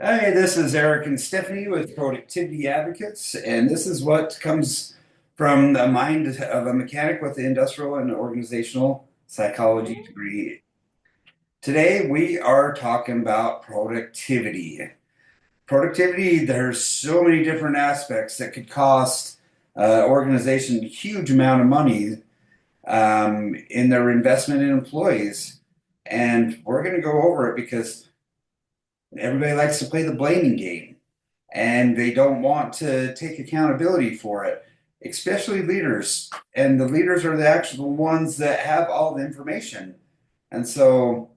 Hi, this is Eric and Stephanie with Productivity Advocates, and this is what comes from the mind of a mechanic with an industrial and organizational psychology degree. Today, we are talking about productivity. Productivity, there's so many different aspects that could cost organization a huge amount of money in their investment in employees. And we're going to go over it because everybody likes to play the blaming game and they don't want to take accountability for it, especially leaders. And the leaders are the actual ones that have all the information. And so,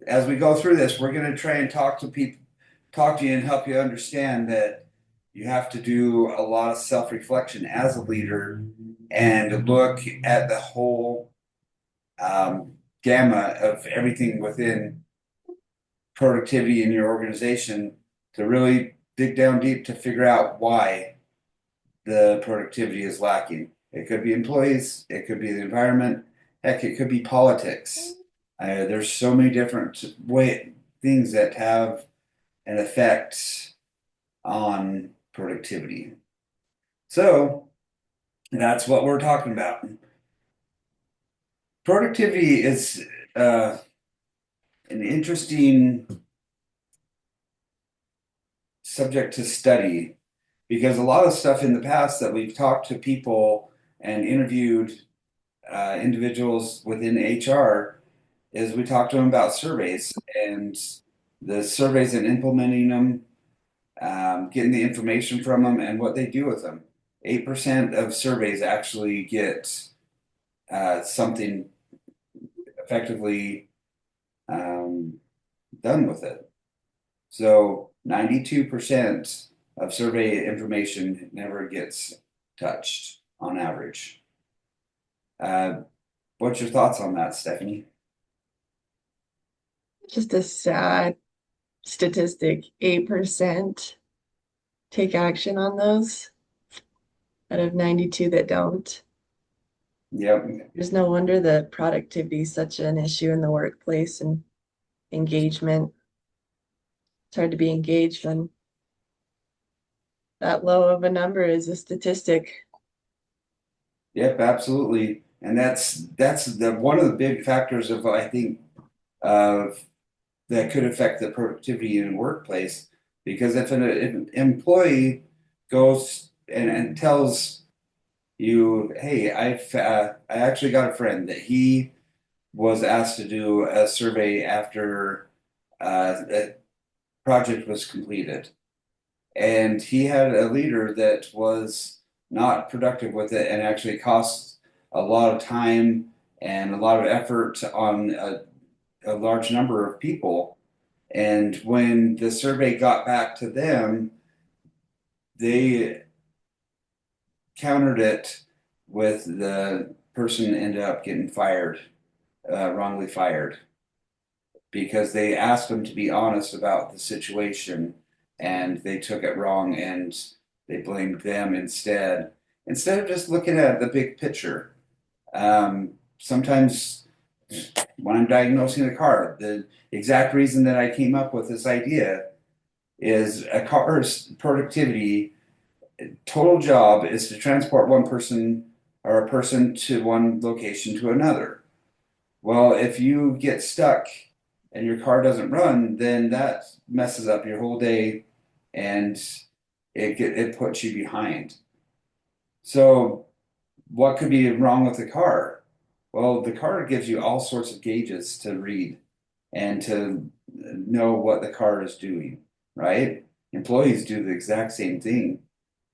as we go through this, we're going to try and talk to people, talk to you, and help you understand that you have to do a lot of self reflection as a leader and look at the whole gamut of everything within productivity in your organization to really dig down deep to figure out why the productivity is lacking. It could be employees, it could be the environment, heck, it could be politics. There's so many different things that have an effect on productivity. So that's what we're talking about. Productivity is uh, an interesting subject to study because a lot of stuff in the past that we've talked to people and interviewed individuals within HR is we talked to them about surveys and the surveys and implementing them, getting the information from them and what they do with them. 8% of surveys actually get something effectively um, done with it. So 92% of survey information never gets touched on average. Uh, what's your thoughts on that, Stephanie? Just a sad statistic. 8% take action on those out of 92 that don't. Yep. There's no wonder that productivity is such an issue in the workplace and engagement. It's hard to be engaged when that low of a number is a statistic. Yep, absolutely. And that's the one of the big factors of I think of that could affect the productivity in a workplace because if an employee goes and tells you, hey, I actually got a friend that he was asked to do a survey after a project was completed. And he had a leader that was not productive with it and actually cost a lot of time and a lot of effort on a large number of people. And when the survey got back to them, they countered it with the person ended up getting fired, wrongly fired, because they asked them to be honest about the situation and they took it wrong and they blamed them instead of just looking at the big picture. Sometimes when I'm diagnosing a car, the exact reason that I came up with this idea is a car's productivity total job is to transport one person or a person to one location to another. Well, if you get stuck and your car doesn't run, then that messes up your whole day and it puts you behind. So, what could be wrong with the car? Well, the car gives you all sorts of gauges to read and to know what the car is doing, right? Employees do the exact same thing.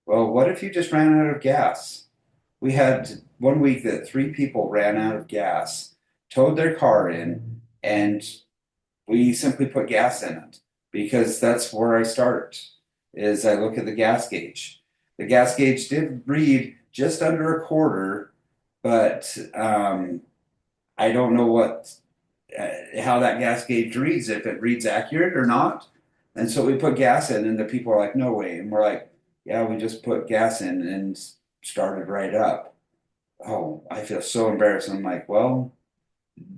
Well, what if you just ran out of gas? We had one week that three people ran out of gas, towed their car in, and we simply put gas in it because that's where I start. Is I look at the gas gauge. The gas gauge did read just under a quarter, but I don't know how that gas gauge reads, if it reads accurate or not. And so we put gas in, and the people are like, "No way!" And we're like, "Yeah, we just put gas in and started right up." Oh, I feel so embarrassed. I'm like, "Well,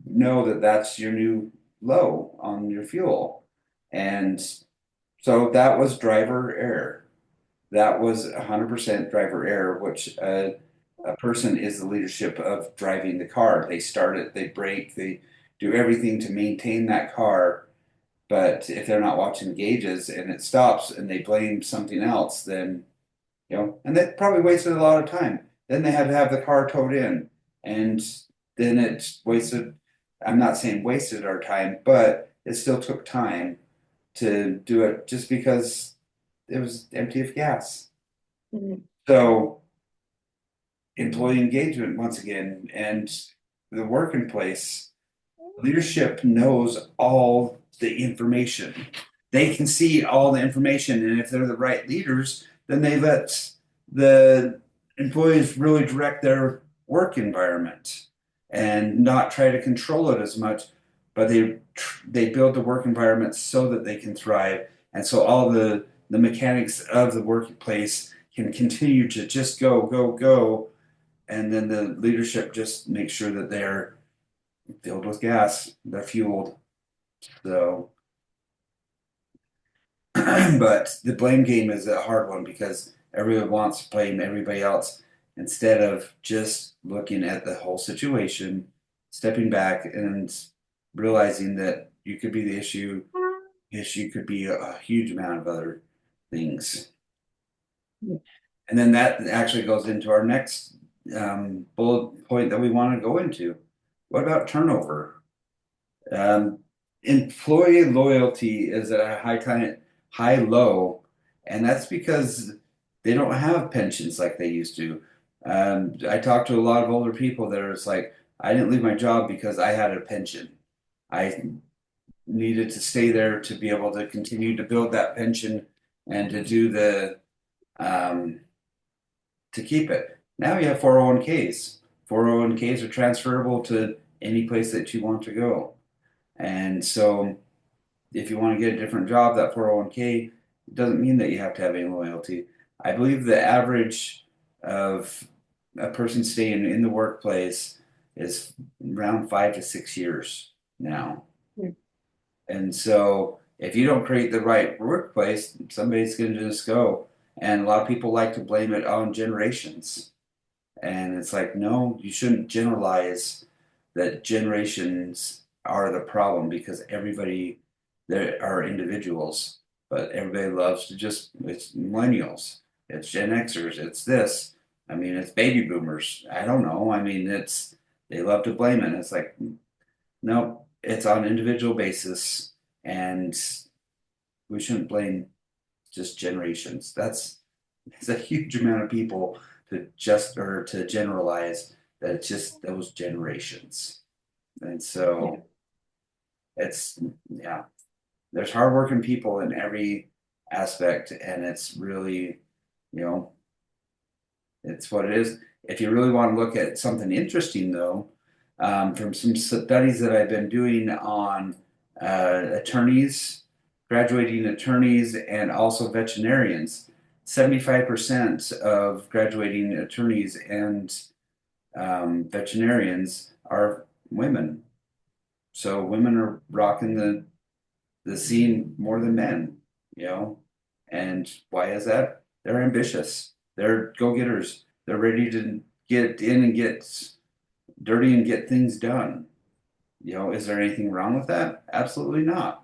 know that that's your new low on your fuel," and So that was driver error. That was 100% driver error, which a person is the leadership of driving the car. They start it, they brake, they do everything to maintain that car. But if they're not watching the gauges and it stops and they blame something else, then, and that probably wasted a lot of time. Then they had to have the car towed in. And then it wasted, I'm not saying wasted our time, but it still took time to do it just because it was empty of gas. Mhm. So employee engagement once again and the working place, leadership knows all the information. They can see all the information, and if they're the right leaders, then they let the employees really direct their work environment and not try to control it as much, but they build the work environment so that they can thrive, and so all the mechanics of the workplace can continue to just go, go, go, and then the leadership just makes sure that they're filled with gas, they're fueled. So, but the blame game is a hard one because everyone wants to blame everybody else instead of just looking at the whole situation, stepping back and realizing that you could be the issue. Issue could be a huge amount of other things. Yeah. And then that actually goes into our next bullet point that we want to go into. What about turnover? Um, Employee loyalty is at a high low, and that's because they don't have pensions like they used to. I talked to a lot of older people that are it's like, I didn't leave my job because I had a pension. I needed to stay there to be able to continue to build that pension and to do um, to keep it. Now you have 401ks. 401ks are transferable to any place that you want to go. And so if you want to get a different job, that 401k doesn't mean that you have to have any loyalty. I believe the average of a person staying in the workplace is around 5 to 6 years now. Yeah. And so if you don't create the right workplace, somebody's going to just go. And a lot of people like to blame it on generations. And it's like, no, you shouldn't generalize that generations are the problem because everybody there are individuals, but everybody loves to just it's millennials, it's Gen Xers, it's this. I mean, it's baby boomers. I don't know. I mean, it's they love to blame it. It's like, no, it's on an individual basis, and we shouldn't blame just generations. That's it's a huge amount of people to just or to generalize that it's just those generations. And Yeah. so it's yeah, there's hardworking people in every aspect, and it's really, you know, it's what it is. If you really want to look at something interesting, though, from some studies that I've been doing on attorneys, graduating attorneys, and also veterinarians, 75% of graduating attorneys and veterinarians are women. So women are rocking the scene more than men, you know. And why is that? They're ambitious. They're go-getters. They're ready to get in and get dirty and get things done. Is there anything wrong with that? Absolutely not.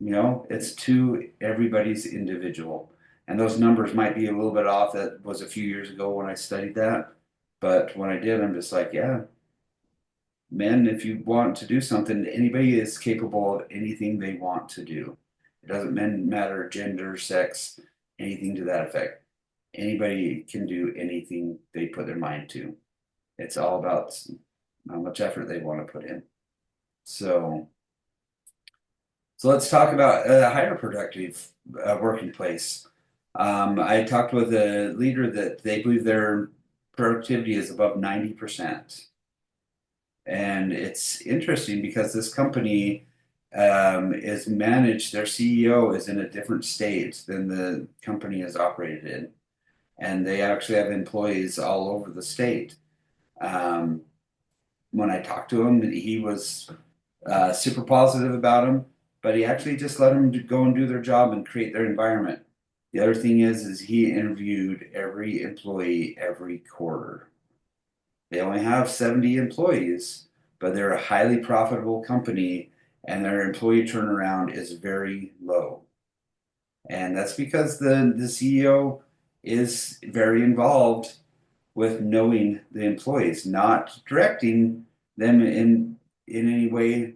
It's to everybody's individual. And those numbers might be a little bit off. That was a few years ago when I studied that. But when I did, I'm just like, yeah, men, if you want to do something, anybody is capable of anything they want to do. It doesn't matter gender, sex, anything to that effect. Anybody can do anything they put their mind to. It's all about how much effort they want to put in. So, so let's talk about a higher productive working place. I talked with a leader that they believe their productivity is above 90%. And it's interesting because this company is managed, their CEO is in a different state than the company is operated in. And they actually have employees all over the state. Um, when I talked to him, he was super positive about him, but he actually just let them go and do their job and create their environment. The other thing is he interviewed every employee every quarter. They only have 70 employees, but they're a highly profitable company and their employee turnaround is very low. And that's because the CEO is very involved with knowing the employees, not directing them in any way.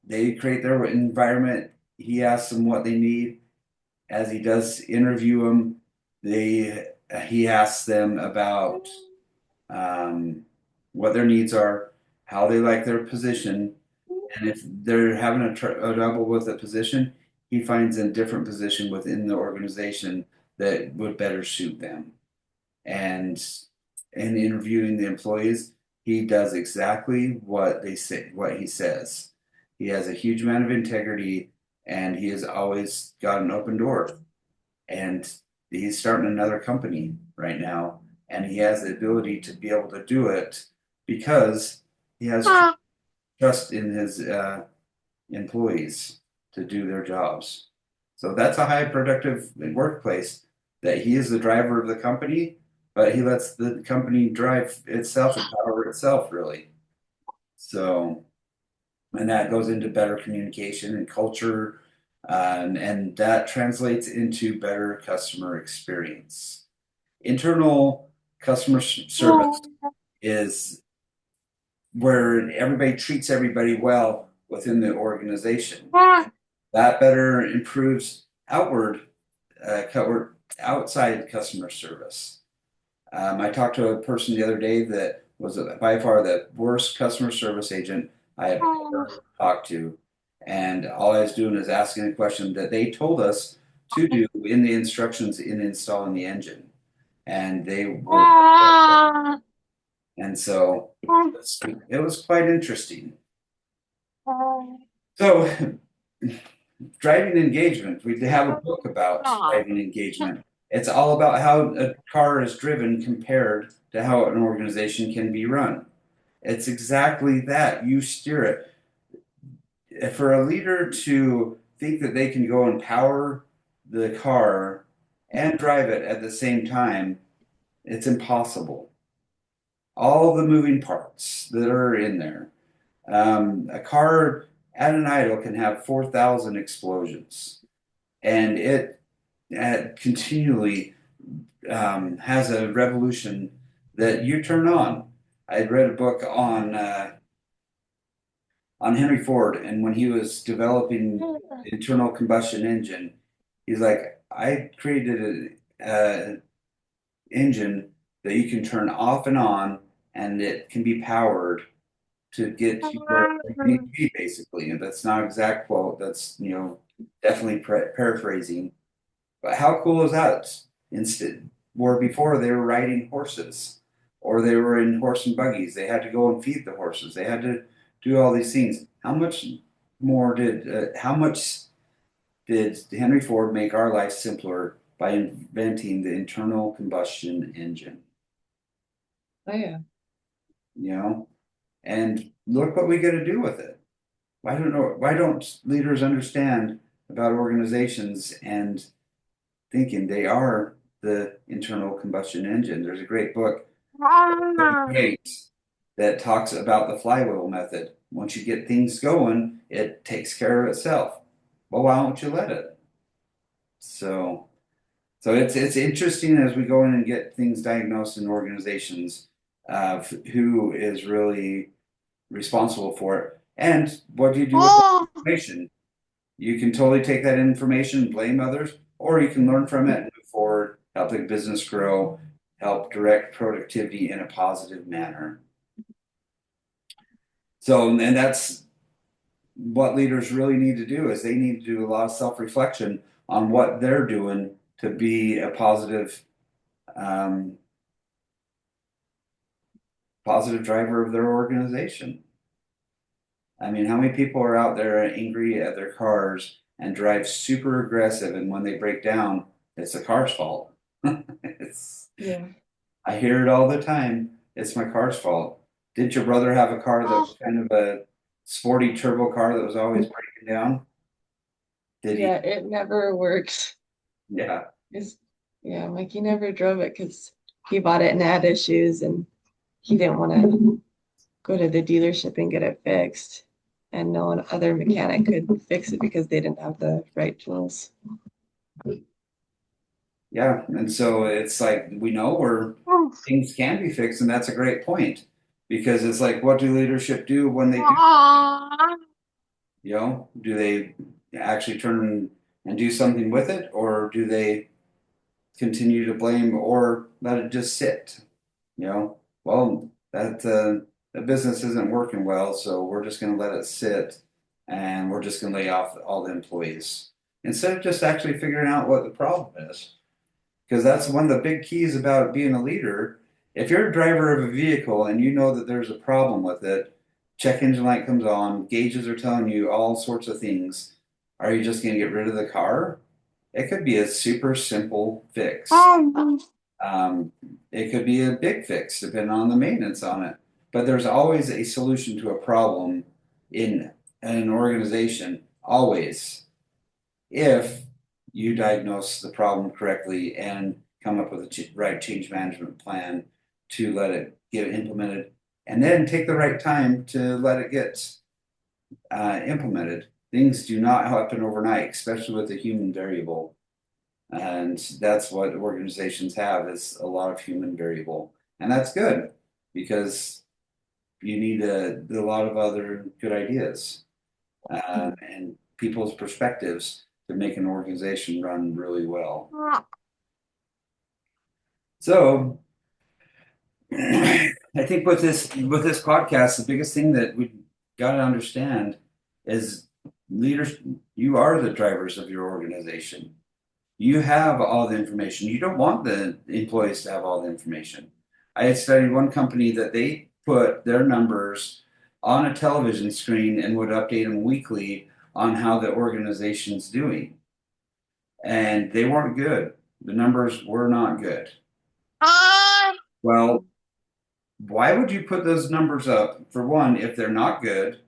They create their environment. He asks them what they need. As he does interview them, he asks them about um, what their needs are, how they like their position, and if they're having a trouble with a position, he finds a different position within the organization that would better suit them. And in interviewing the employees, he does exactly what they say, what he says. He has a huge amount of integrity, and he has always got an open door. And he's starting another company right now, and he has the ability to be able to do it because he has trust in his employees to do their jobs. So that's a high productive workplace that he is the driver of the company, but he lets the company drive itself and power itself, really. So, and that goes into better communication and culture, and that translates into better customer experience. Internal customer service is where everybody treats everybody well within the organization. That better improves outside customer service. I talked to a person the other day that was by far the worst customer service agent I have ever talked to. And all I was doing is asking a question that they told us to do in the instructions in installing the engine. And they were, and so it was quite interesting. So driving engagement. We have a book about driving engagement. It's all about how a car is driven compared to how an organization can be run. It's exactly that. You steer it. For a leader to think that they can go and power the car and drive it at the same time, it's impossible. All the moving parts that are in there. A car at an idle can have 4,000 explosions, and it continually has a revolution that you turn on. I had read a book on Henry Ford, and when he was developing the internal combustion engine, he's like, I created an engine that you can turn off and on, and it can be powered to get you where you need to be, basically. And that's not an exact quote. That's, definitely paraphrasing. But how cool is that? Instead, where before they were riding horses or they were in horse and buggies, they had to go and feed the horses. They had to do all these things. How much did Henry Ford make our life simpler by inventing the internal combustion engine? Oh yeah. You know, and look what we got to do with it. Why don't leaders understand about organizations and thinking they are the internal combustion engine? There's a great book, great, that talks about the flywheel method. Once you get things going, it takes care of itself. Well, why don't you let it? So, so it's interesting as we go in and get things diagnosed in organizations of who is really responsible for it. And what do you do with the information? You can totally take that information, blame others, or you can learn from it and move forward, help the business grow, help direct productivity in a positive manner. So, and that's what leaders really need to do is they need to do a lot of self-reflection on what they're doing to be a um, positive driver of their organization. I mean, how many people are out there angry at their cars and drive super aggressive, and when they break down, it's the car's fault. It's Yeah. I hear it all the time. It's my car's fault. Did your brother have a car that was kind of a sporty turbo car that was always breaking down? Did he? Yeah, it never worked. Yeah. It's, yeah, Mikey never drove it because he bought it and had issues and he didn't want to go to the dealership and get it fixed. And no one other mechanic could fix it because they didn't have the right tools. Yeah. And so it's like we know where things can be fixed, and that's a great point because it's like, what do leadership do when they do? Do they actually turn and do something with it, or do they continue to blame or let it just sit? Well, that business isn't working well, so we're just going to let it sit, and we're just going to lay off all the employees instead of just actually figuring out what the problem is. Because that's one of the big keys about being a leader. If you're a driver of a vehicle and you know that there's a problem with it, check engine light comes on, gauges are telling you all sorts of things. Are you just going to get rid of the car? It could be a super simple fix. Um, it could be a big fix depending on the maintenance on it. But there's always a solution to a problem in an organization, always, if you diagnose the problem correctly and come up with a right change management plan to let it get implemented, and then take the right time to let it get implemented. Things do not happen overnight, especially with the human variable. And that's what organizations have is a lot of human variable. And that's good because you need a lot of other good ideas and people's perspectives to make an organization run really well. So I think with this podcast, the biggest thing that we got to understand is leaders, you are the drivers of your organization. You have all the information. You don't want the employees to have all the information. I had studied one company that they put their numbers on a television screen and would update them weekly on how the organization's doing. And they weren't good. The numbers were not good. Well, why would you put those numbers up for one if they're not good?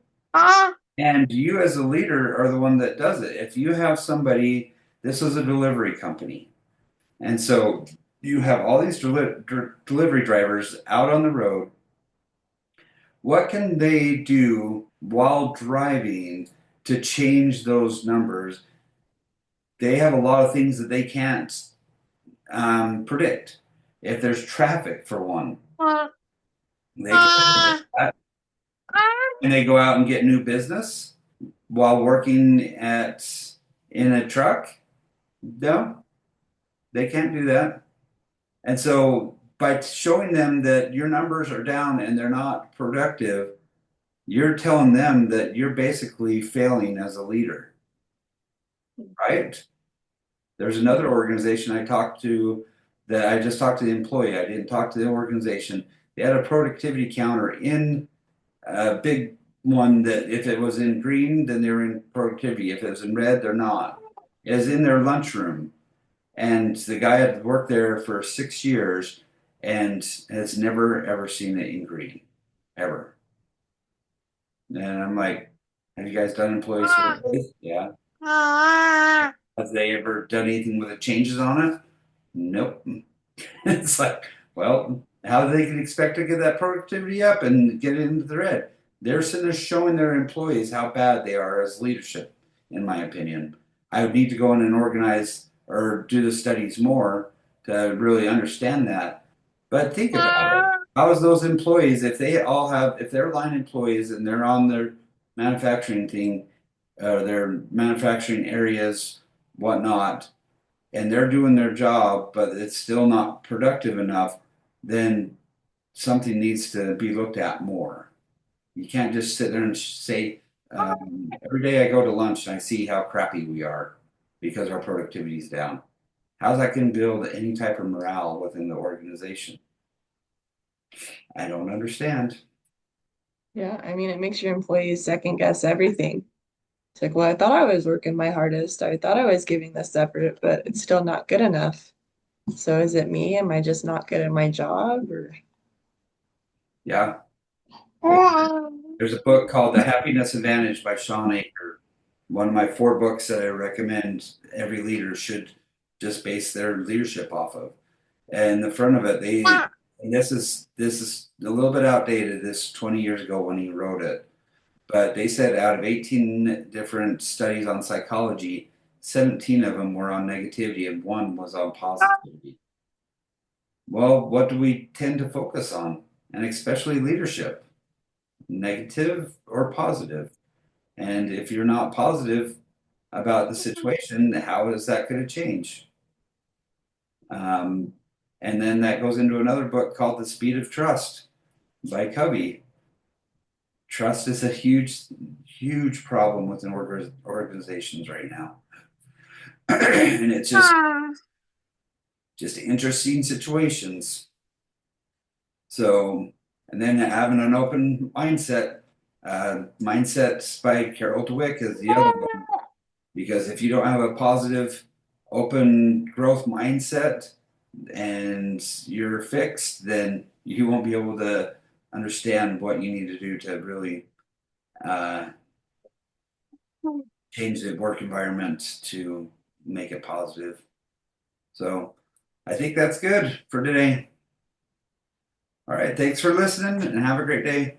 And you as a leader are the one that does it. If you have somebody, this is a delivery company. And so you have all these delivery drivers out on the road. What can they do while driving to change those numbers? They have a lot of things that they can't predict. If there's traffic, for one, they can and they go out and get new business while working in a truck. No, they can't do that. And so by showing them that your numbers are down and they're not productive, you're telling them that you're basically failing as a leader, right? There's another organization I talked to that I just talked to the employee. I didn't talk to the organization. They had a productivity counter in a big one that if it was in green, then they're in productivity. If it was in red, they're not. It was in their lunchroom. And the guy had worked there for 6 years and has never ever seen it in green, ever. And I'm like, have you guys done employee surveys? Yeah. Have they ever done anything with the changes on it? Nope. It's like, well, how do they can expect to get that productivity up and get it into the red? They're sitting there showing their employees how bad they are as leadership, in my opinion. I would need to go in and organize or do the studies more to really understand that. But think about it. How is those employees, if they're line employees and they're on their manufacturing thing, their manufacturing areas, whatnot, and they're doing their job, but it's still not productive enough, then something needs to be looked at more. You can't just sit there and say, every day I go to lunch and I see how crappy we are because our productivity is down. How's that going to build any type of morale within the organization? I don't understand. Yeah, I mean, it makes your employees second guess everything. It's like, well, I thought I was working my hardest. I thought I was giving this effort, but it's still not good enough. So is it me? Am I just not good at my job? Or Yeah. There's a book called The Happiness Advantage by Sean Aker. One of my 4 books that I recommend every leader should just base their leadership off of. And the front of it, and this is a little bit outdated. This 20 years ago when he wrote it, but they said out of 18 different studies on psychology, 17 of them were on negativity and one was on positivity. Well, what do we tend to focus on? And especially leadership, negative or positive? And if you're not positive about the situation, how is that going to change? Um, and then that goes into another book called The Speed of Trust by Covey. Trust is a huge, huge problem within organizations right now. And it's just interesting situations. So, and then having an open mindset. Mindsets by Carol Dweck is the other one. Because if you don't have a positive, open growth mindset and you're fixed, then you won't be able to understand what you need to do to really uh, change the work environment to make it positive. So I think that's good for today. All right. Thanks for listening and have a great day.